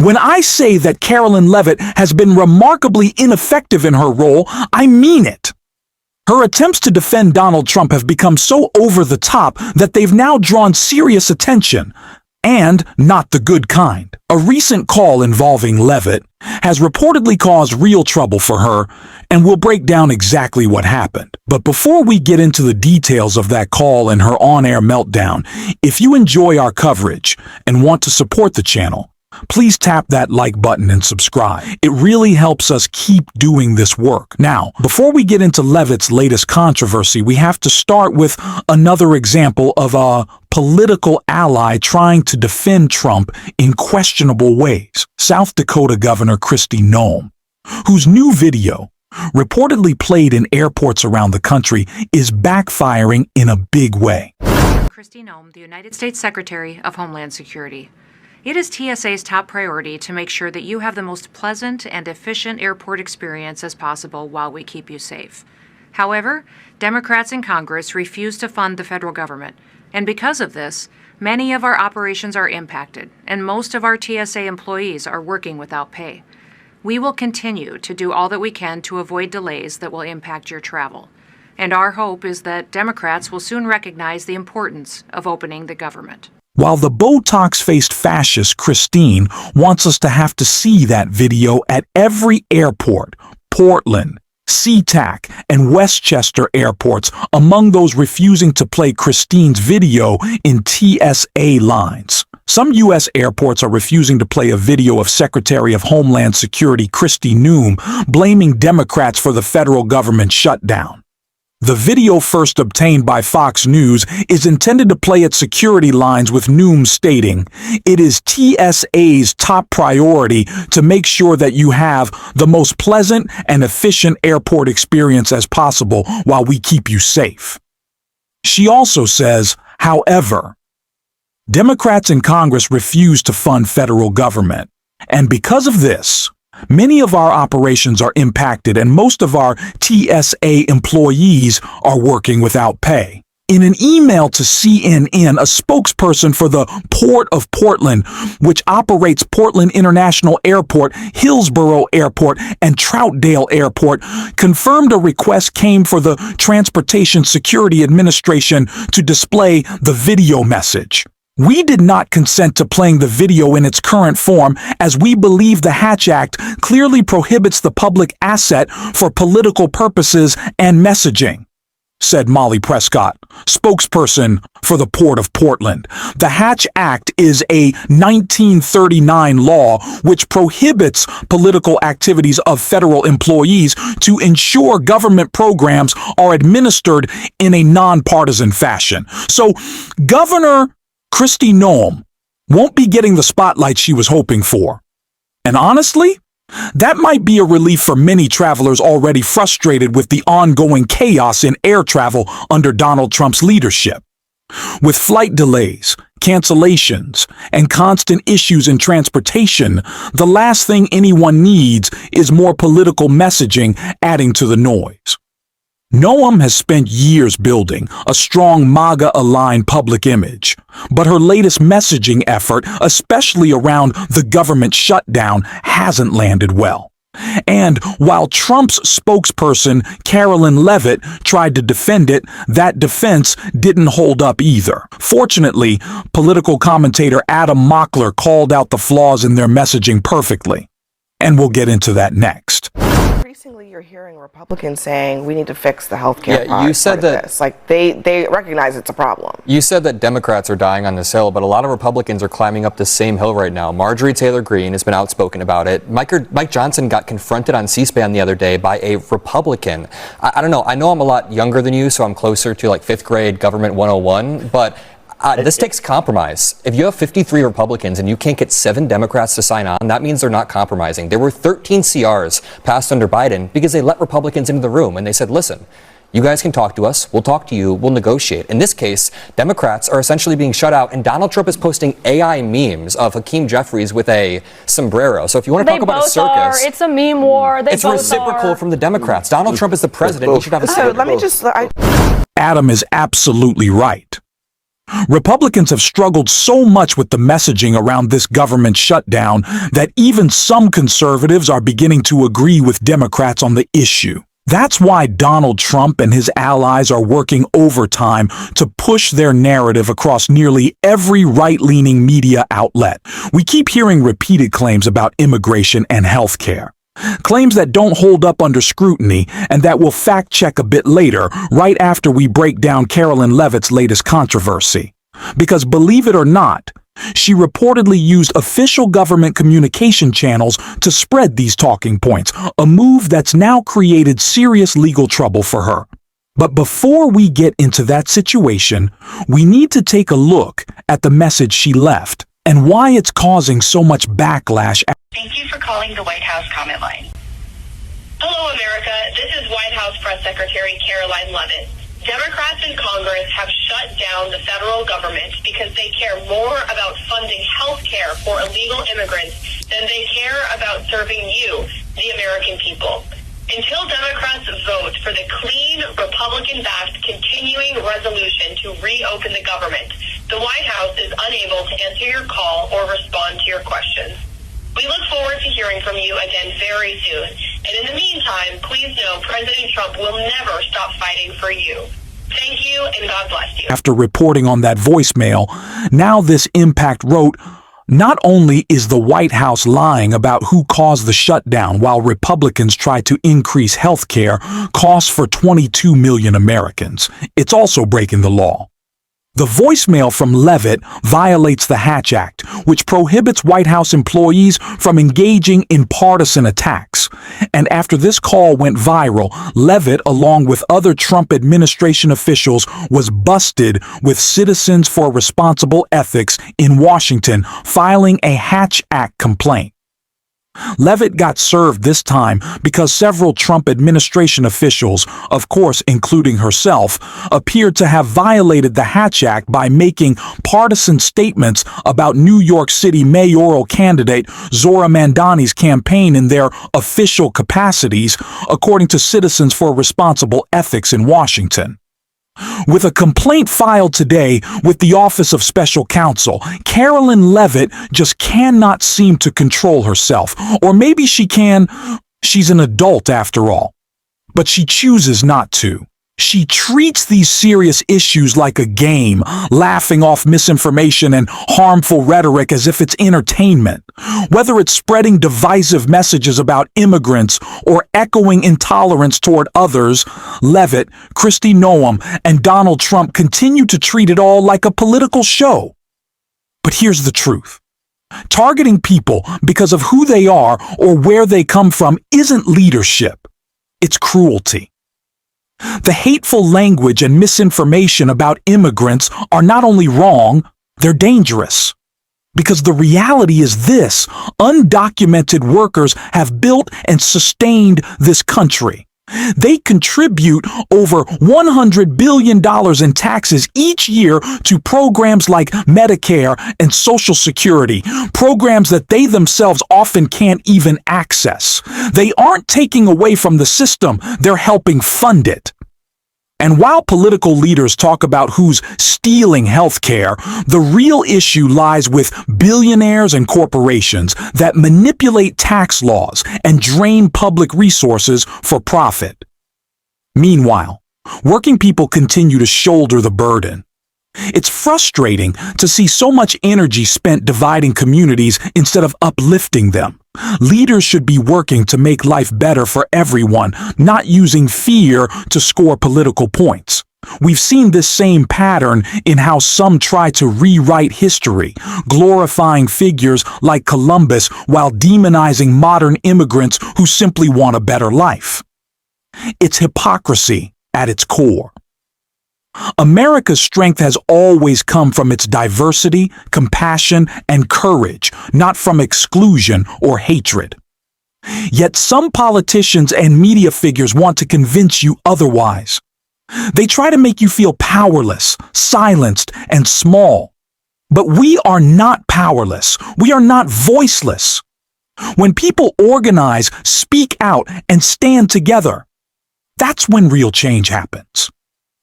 When I say that Carolyn Leavitt has been remarkably ineffective in her role, I mean it. Her attempts to defend Donald Trump have become so over the top that they've now drawn serious attention, and not the good kind. A recent call involving Leavitt has reportedly caused real trouble for her, and we'll break down exactly what happened. But before we get into the details of that call and her on-air meltdown, if you enjoy our coverage and want to support the channel, please tap that like button and subscribe. It really helps us keep doing this work. Now, before we get into Leavitt's latest controversy, we have to start with another example of a political ally trying to defend Trump in questionable ways. South Dakota Governor Kristi Noem, whose new video, reportedly played in airports around the country, is backfiring in a big way. Kristi Noem, the United States Secretary of Homeland Security. It is TSA's top priority to make sure that you have the most pleasant and efficient airport experience as possible while we keep you safe. However, Democrats in Congress refuse to fund the federal government, and because of this, many of our operations are impacted, and most of our TSA employees are working without pay. We will continue to do all that we can to avoid delays that will impact your travel. And our hope is that Democrats will soon recognize the importance of opening the government. While the Botox-faced fascist Christine wants us to have to see that video at every airport, Portland, SeaTac, and Westchester airports among those refusing to play Christine's video in TSA lines. Some U.S. airports are refusing to play a video of Secretary of Homeland Security Kristi Noem blaming Democrats for the federal government shutdown. The video, first obtained by Fox News, is intended to play at security lines with Noem stating, "It is TSA's top priority to make sure that you have the most pleasant and efficient airport experience as possible while we keep you safe." She also says, however, Democrats in Congress refuse to fund federal government, and because of this, many of our operations are impacted and most of our TSA employees are working without pay. In an email to CNN, a spokesperson for the Port of Portland, which operates Portland International Airport, Hillsborough Airport, and Troutdale Airport, confirmed a request came for the Transportation Security Administration to display the video message. "We did not consent to playing the video in its current form as we believe the Hatch Act clearly prohibits the public asset for political purposes and messaging," said Molly Prescott, spokesperson for the Port of Portland. The Hatch Act is a 1939 law which prohibits political activities of federal employees to ensure government programs are administered in a nonpartisan fashion. So, Governor Kristi Noem won't be getting the spotlight she was hoping for. And honestly, that might be a relief for many travelers already frustrated with the ongoing chaos in air travel under Donald Trump's leadership. With flight delays, cancellations, and constant issues in transportation, the last thing anyone needs is more political messaging adding to the noise. Noem has spent years building a strong MAGA-aligned public image, but her latest messaging effort, especially around the government shutdown, hasn't landed well. And while Trump's spokesperson, Carolyn Leavitt, tried to defend it, that defense didn't hold up either. Fortunately, political commentator Adam Mockler called out the flaws in their messaging perfectly. And we'll get into that next. Increasingly, you're hearing Republicans saying we need to fix the healthcare. Yeah, you said that this. Like they recognize it's a problem. You said that Democrats are dying on this hill, but a lot of Republicans are climbing up the same hill right now. Marjorie Taylor Greene has been outspoken about it. Mike Johnson got confronted on C-SPAN the other day by a Republican. I don't know. I know I'm a lot younger than you, so I'm closer to like 5th grade government 101, but this takes compromise. If you have 53 Republicans and you can't get 7 Democrats to sign on, that means they're not compromising. There were 13 CRs passed under Biden because they let Republicans into the room and they said, listen, you guys can talk to us, we'll talk to you, we'll negotiate. In this case, Democrats are essentially being shut out, and Donald Trump is posting AI memes of Hakeem Jeffries with a sombrero. So if you want to talk about a circus, it's a meme war. It's reciprocal from the Democrats. Donald Trump is the president. He should have a So let me just. Adam is absolutely right. Republicans have struggled so much with the messaging around this government shutdown that even some conservatives are beginning to agree with Democrats on the issue. That's why Donald Trump and his allies are working overtime to push their narrative across nearly every right-leaning media outlet. We keep hearing repeated claims about immigration and health care. Claims that don't hold up under scrutiny and that we'll fact-check a bit later, right after we break down Carolyn Leavitt's latest controversy. Because believe it or not, she reportedly used official government communication channels to spread these talking points, a move that's now created serious legal trouble for her. But before we get into that situation, we need to take a look at the message she left and why it's causing so much backlash. Thank you for calling the White House comment line. Hello, America. This is White House Press Secretary Caroline Leavitt. Democrats in Congress have shut down the federal government because they care more about funding health care for illegal immigrants than they care about serving you, the American people. Until Democrats vote for the clean, Republican-backed continuing resolution to reopen the government, the White House is unable to answer your call or respond to your questions. We look forward to hearing from you again very soon. And in the meantime, please know President Trump will never stop fighting for you. Thank you, and God bless you. After reporting on that voicemail, now this Impact wrote, not only is the White House lying about who caused the shutdown while Republicans try to increase health care costs for 22 million Americans, it's also breaking the law. The voicemail from Leavitt violates the Hatch Act, which prohibits White House employees from engaging in partisan attacks. And after this call went viral, Leavitt, along with other Trump administration officials, was busted with Citizens for Responsible Ethics in Washington filing a Hatch Act complaint. Leavitt got served this time because several Trump administration officials, of course including herself, appeared to have violated the Hatch Act by making partisan statements about New York City mayoral candidate Zora Mandani's campaign in their official capacities, according to Citizens for Responsible Ethics in Washington. With a complaint filed today with the Office of Special Counsel, Carolyn Leavitt just cannot seem to control herself. Or maybe she can. She's an adult after all. But she chooses not to. She treats these serious issues like a game, laughing off misinformation and harmful rhetoric as if it's entertainment. Whether it's spreading divisive messages about immigrants or echoing intolerance toward others, Leavitt, Kristi Noem, and Donald Trump continue to treat it all like a political show. But here's the truth. Targeting people because of who they are or where they come from isn't leadership. It's cruelty. The hateful language and misinformation about immigrants are not only wrong, they're dangerous. Because the reality is this: undocumented workers have built and sustained this country. They contribute over $100 billion in taxes each year to programs like Medicare and Social Security, programs that they themselves often can't even access. They aren't taking away from the system, they're helping fund it. And while political leaders talk about who's stealing health care, the real issue lies with billionaires and corporations that manipulate tax laws and drain public resources for profit. Meanwhile, working people continue to shoulder the burden. It's frustrating to see so much energy spent dividing communities instead of uplifting them. Leaders should be working to make life better for everyone, not using fear to score political points. We've seen this same pattern in how some try to rewrite history, glorifying figures like Columbus while demonizing modern immigrants who simply want a better life. It's hypocrisy at its core. America's strength has always come from its diversity, compassion, and courage, not from exclusion or hatred. Yet some politicians and media figures want to convince you otherwise. They try to make you feel powerless, silenced, and small. But we are not powerless. We are not voiceless. When people organize, speak out, and stand together, that's when real change happens.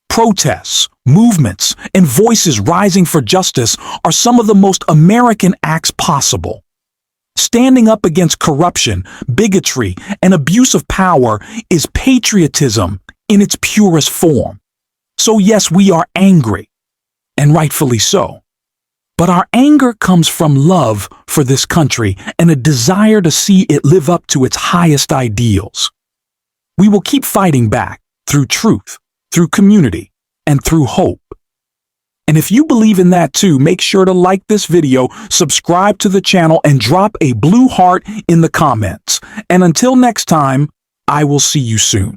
Protests, movements, and voices rising for justice are some of the most American acts possible. Standing up against corruption, bigotry, and abuse of power is patriotism in its purest form. So yes, we are angry, and rightfully so. But our anger comes from love for this country and a desire to see it live up to its highest ideals. We will keep fighting back through truth, through community, and through hope. And if you believe in that too, make sure to like this video, subscribe to the channel, and drop a blue heart in the comments. And until next time, I will see you soon.